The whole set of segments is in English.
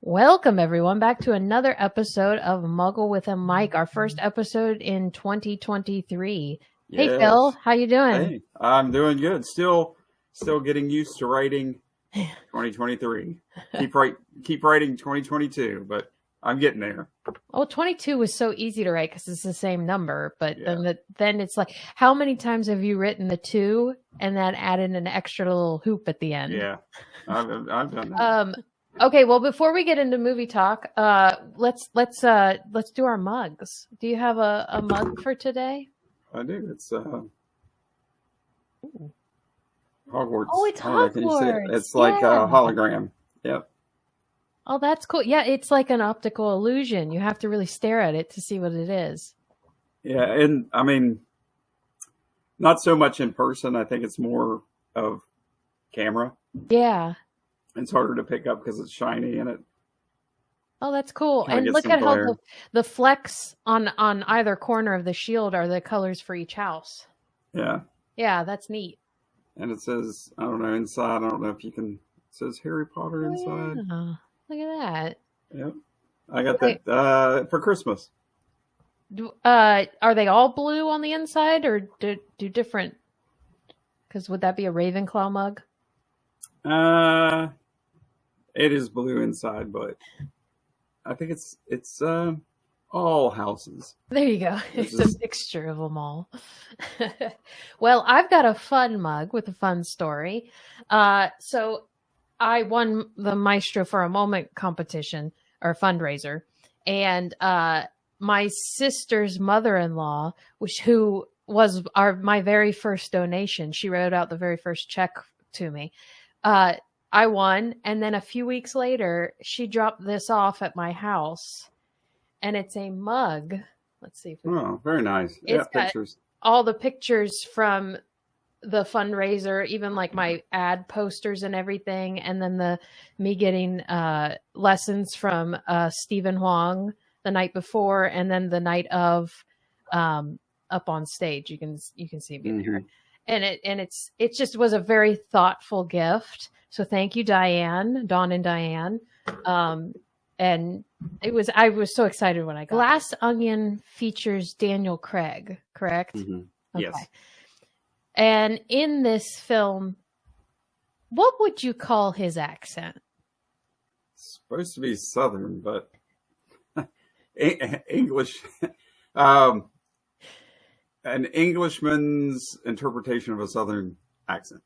Welcome, everyone, back to another episode of Muggle with a Mic, our first episode in 2023. Hey, Yes. Phil, how you doing? Hey, I'm doing good. Still getting used to writing 2023. Keep writing 2022, but I'm getting there. Oh, 22 was so easy to write because it's the same number, but then it's like, how many times have you written the 2 and then added an extra little hoop at the end? Yeah, I've done that. Okay, well, before we get into movie talk, let's do our mugs. Do you have a mug for today? I do. It's Hogwarts. Oh, it's Hogwarts. Can you see it? Hogwarts. It's like a hologram. Yep. Oh, that's cool. Yeah, it's like an optical illusion. You have to really stare at it to see what it is. Yeah, and I mean, not so much in person. I think it's more of camera. Yeah. It's harder to pick up because it's shiny and it. Oh, that's cool. Kinda And gets look some at how glare. the flecks on either corner of the shield are the colors for each house. Yeah. Yeah, that's neat. And it says, I don't know, inside, I don't know if you can, it says Harry Potter inside. Yeah. Look at that. Yep. I got that for Christmas. Are they all blue on the inside or do different? Because would that be a Ravenclaw mug? It is blue inside, but I think it's all houses. There you go. It's a mixture of them all. Well, I've got a fun mug with a fun story. So I won the Maestro for a Moment competition or fundraiser. And my sister's mother-in-law, who was my very first donation, she wrote out the very first check to me. I won. And then a few weeks later, she dropped this off at my house. And it's a mug. Let's see if we Oh, very nice. It's got pictures. all the pictures from the fundraiser, even like my ad posters and everything. And then me getting lessons from Stephen Huang the night before, and then the night of up on stage. You can see me there. And it just was a very thoughtful gift. So thank you, Dawn and Diane. And I was so excited when I got it. Glass Onion features Daniel Craig, correct? Mm-hmm. Okay. Yes. And in this film, what would you call his accent? It's supposed to be Southern, but English. An Englishman's interpretation of a Southern accent.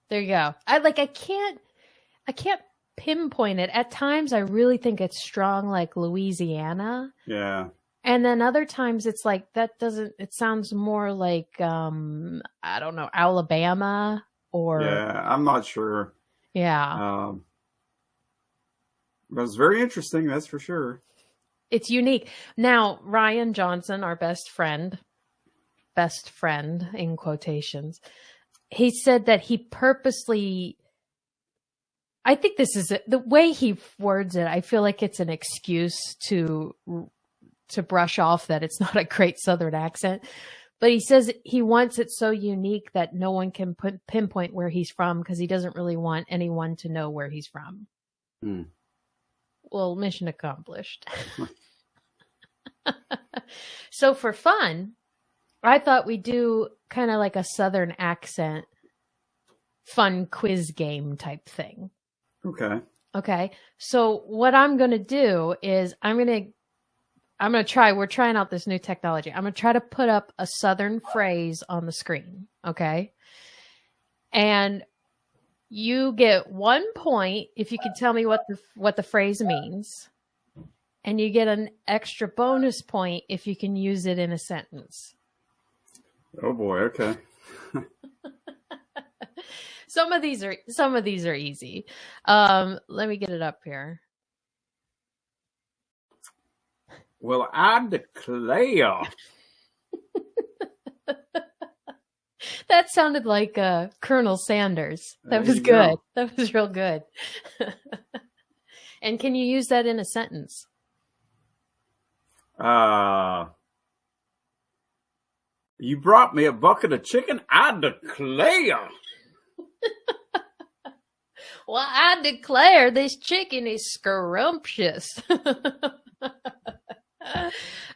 There you go. I can't pinpoint it. At times I really think it's strong like Louisiana. Yeah. And then other times it's like it sounds more like I don't know, Alabama or Yeah, I'm not sure. Yeah. But it's very interesting, that's for sure. It's unique. Now, Ryan Johnson, our best friend in quotations, he said that he purposely, I think this is the way he words it. I feel like it's an excuse to brush off that it's not a great Southern accent. But he says he wants it so unique that no one can pinpoint where he's from because he doesn't really want anyone to know where he's from. Mm. Well, mission accomplished. So for fun, I thought we'd do kind of like a Southern accent fun quiz game type thing. Okay. So what I'm going to do is I'm going to try, we're trying out this new technology. I'm going to try to put up a Southern phrase on the screen. Okay. And you get 1 point if you can tell me what the phrase means. And you get an extra bonus point if you can use it in a sentence. Oh boy, okay. Some of these are easy. Let me get it up here. Well, I declare. That sounded like Colonel Sanders. That was good. Go. That was real good. And can you use that in a sentence? You brought me a bucket of chicken, I declare. Well, I declare this chicken is scrumptious.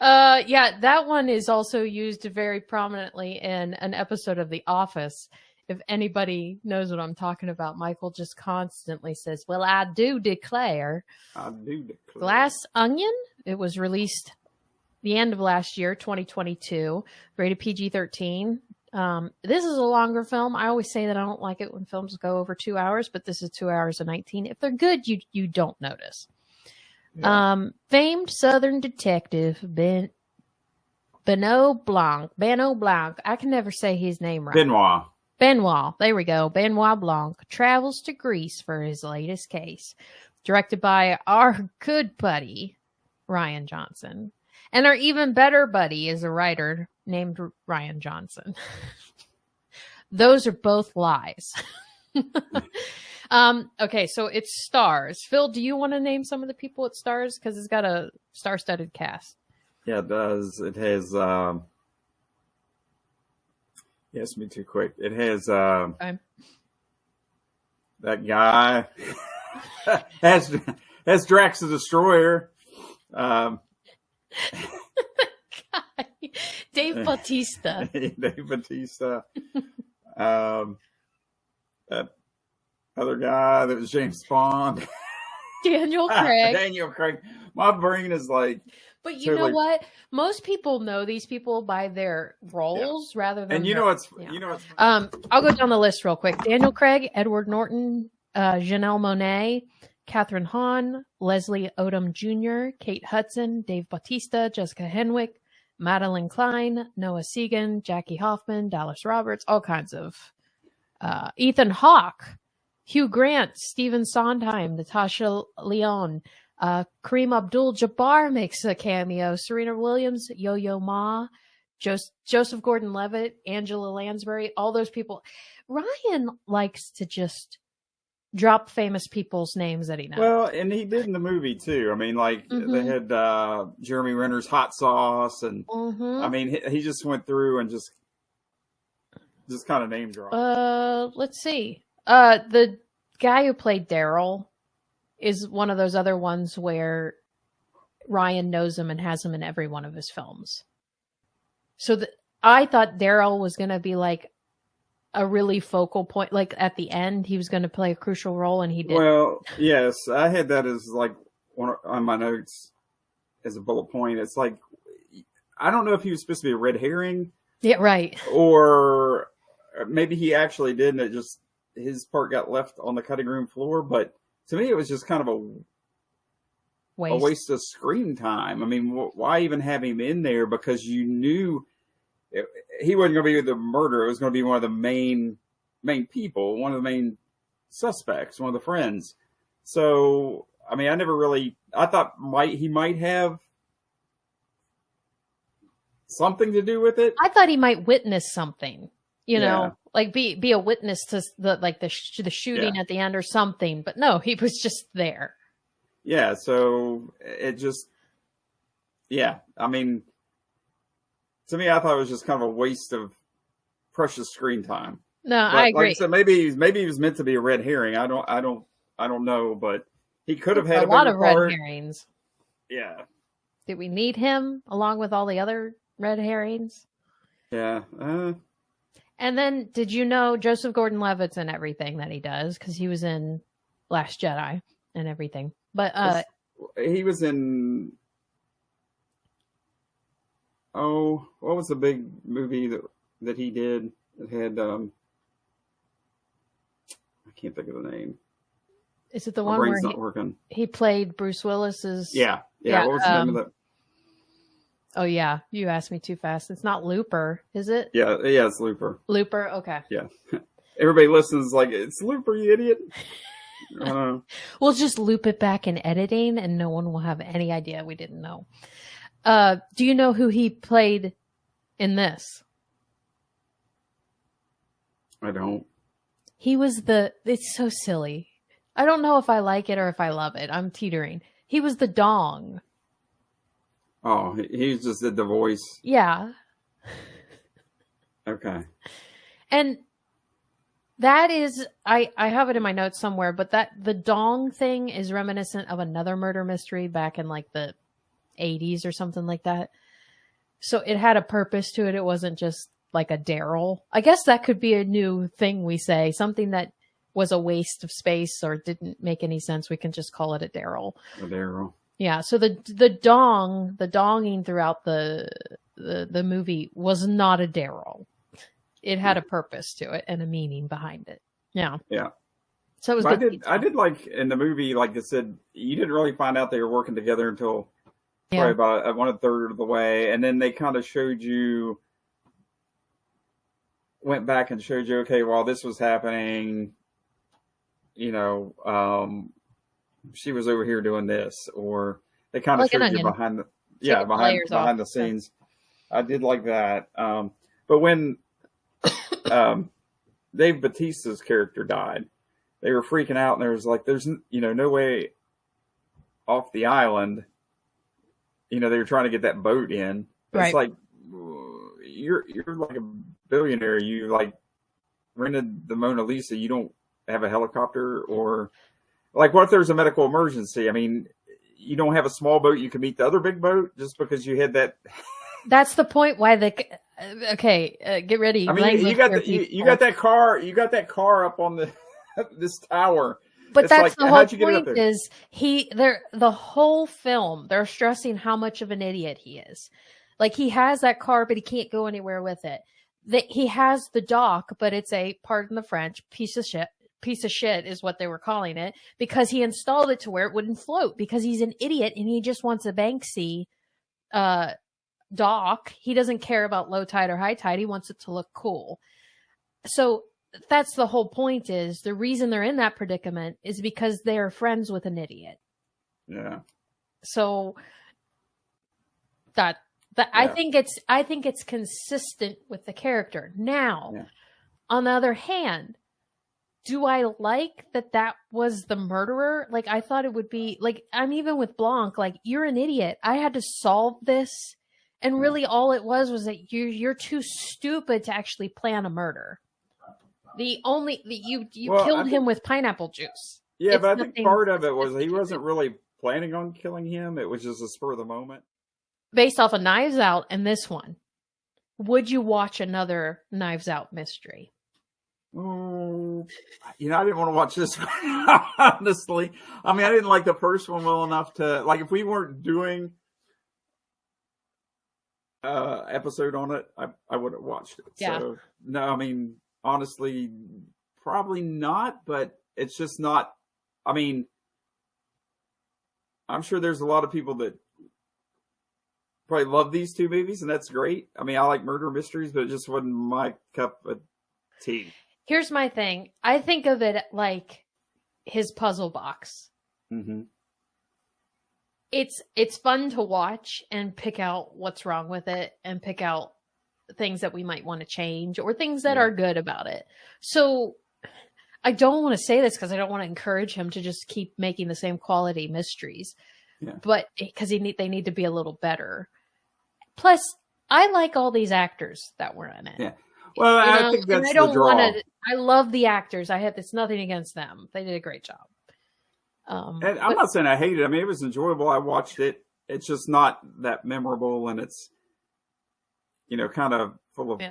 Yeah, that one is also used very prominently in an episode of The Office. If anybody knows what I'm talking about, Michael just constantly says, well, I do declare. I do declare. Glass Onion. It was released the end of last year, 2022, rated PG-13. This is a longer film. I always say that I don't like it when films go over 2 hours, but this is 2 hours and 19. If they're good, you don't notice. Yeah. Famed Southern detective Benoit Blanc. I can never say his name right. Benoit. There we go. Benoit Blanc travels to Greece for his latest case. Directed by our good buddy, Rian Johnson. And our even better buddy is a writer named Rian Johnson. Those are both lies. Okay, so it stars. Phil, do you want to name some of the people it stars? Because it's got a star-studded cast. Yeah, it does. It has... Yes, me too quick. It has that guy. has Drax the Destroyer. Dave Bautista. Dave Bautista. That other guy that was James Bond. Daniel Craig. Daniel Craig. My brain is like... But you know what? Most people know these people by their roles rather than. And you know what's. I'll go down the list real quick. Daniel Craig, Edward Norton, Janelle Monáe, Catherine Hahn, Leslie Odom Jr., Kate Hudson, Dave Bautista, Jessica Henwick, Madeline Klein, Noah Segan, Jackie Hoffman, Dallas Roberts, all kinds of. Ethan Hawke, Hugh Grant, Stephen Sondheim, Natasha Lyonne. Kareem Abdul-Jabbar makes a cameo. Serena Williams, Yo-Yo Ma, Joseph Gordon-Levitt, Angela Lansbury, all those people. Ryan likes to just drop famous people's names that he knows. Well, and he did in the movie too. I mean, like they had Jeremy Renner's Hot Sauce, and I mean, he just went through and just kind of name dropped. Let's see. The guy who played Daryl is one of those other ones where Ryan knows him and has him in every one of his films. So I thought Daryl was going to be like a really focal point. Like at the end, he was going to play a crucial role, and he did. Well, yes, I had that as like on my notes as a bullet point. It's like, I don't know if he was supposed to be a red herring. Yeah, right. Or maybe he actually did, and it just, his part got left on the cutting room floor, but to me, it was just kind of a waste of screen time. I mean, why even have him in there? Because you knew he wasn't going to be the murderer. It was going to be one of the main people, one of the main suspects, one of the friends. So, I mean, I thought he might have something to do with it. I thought he might witness something, you know. Like be a witness to the shooting at the end or something, but no, he was just there. Yeah, so it just, I mean, to me, I thought it was just kind of a waste of precious screen time. No, I agree. Like I said, maybe he was meant to be a red herring. I don't know, but he could have had a lot of red herrings. Yeah. Did we need him along with all the other red herrings? Yeah. And then, did you know Joseph Gordon-Levitt's in everything that he does? Because he was in Last Jedi and everything. But he was in. Oh, what was the big movie that he did? It had. I can't think of the name. Is it the one where he played Bruce Willis's? Yeah. What was the name of that? Oh, yeah. You asked me too fast. It's not Looper, is it? Yeah, it's Looper. Looper? Okay. Yeah. Everybody listens like, it's Looper, you idiot. We'll just loop it back in editing, and no one will have any idea we didn't know. Do you know who he played in this? I don't. He was it's so silly. I don't know if I like it or if I love it. I'm teetering. He was the Dong. Oh, he just did the voice. Yeah. Okay. And That is, I have it in my notes somewhere, but the dong thing is reminiscent of another murder mystery back in like the 80s or something like that. So it had a purpose to it. It wasn't just like a Daryl. I guess that could be a new thing we say, something that was a waste of space or didn't make any sense. We can just call it a Daryl. A Daryl. Yeah. So the donging throughout the movie was not a Daryl. It had a purpose to it and a meaning behind it. Yeah. Yeah. So it was good. I did like in the movie, like I said, you didn't really find out they were working together until probably about 1/3 of the way. And then they kind of went back and showed you, okay, while this was happening, you know, she was over here doing this, or they kind of showed you behind the scenes. I did like that. But when Dave Bautista's character died, they were freaking out, and there was like, there's no way off the island. You know, they were trying to get that boat in. Right. It's like, you're like a billionaire. You like rented the Mona Lisa. You don't have a helicopter, or like, what if there's a medical emergency? I mean, you don't have a small boat. You can meet the other big boat just because you had that. That's the point why get ready. I mean, you got that car. You got that car up on this tower. But it's that's like, the whole point is the whole film, they're stressing how much of an idiot he is. Like, he has that car, but he can't go anywhere with it. He has the dock, but it's a, pardon the French, piece of shit is what they were calling it, because he installed it to where it wouldn't float, because he's an idiot and he just wants a Banksy dock. He doesn't care about low tide or high tide. He wants it to look cool. So that's the whole point, is the reason they're in that predicament is because they are friends with an idiot. Yeah. So I think it's consistent with the character. Now, on the other hand, do I like that was the murderer? Like, I thought it would be like, I'm even with Blanc, like, you're an idiot. I had to solve this. And really all it was that you're too stupid to actually plan a murder. You killed him with pineapple juice. Yeah, but I think part of it was he wasn't really planning on killing him. It was just a spur of the moment. Based off of Knives Out and this one, would you watch another Knives Out mystery? I didn't want to watch this one, honestly. I mean, I didn't like the first one well enough to, like, if we weren't doing episode on it, I would have watched it. Yeah. So, no, I mean, honestly, probably not, but it's just not, I mean, I'm sure there's a lot of people that probably love these two movies, and that's great. I mean, I like murder mysteries, but it just wasn't my cup of tea. Here's my thing. I think of it like his puzzle box. Mm-hmm. It's fun to watch and pick out what's wrong with it and pick out things that we might want to change or things that are good about it. So I don't want to say this because I don't want to encourage him to just keep making the same quality mysteries, but because they need to be a little better. Plus, I like all these actors that were in it. Yeah. Well, I think that's the draw. I love the actors. It's nothing against them. They did a great job. And I'm not saying I hate it. I mean, it was enjoyable. I watched it. It's just not that memorable, and it's, kind of full of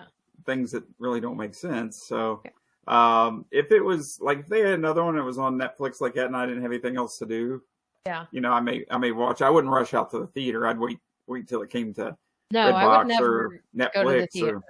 things that really don't make sense. So, if it was like, if they had another one that was on Netflix like that, and I didn't have anything else to do, I may watch. I wouldn't rush out to the theater. I'd wait till it came to Redbox I would never or Netflix go to the theater.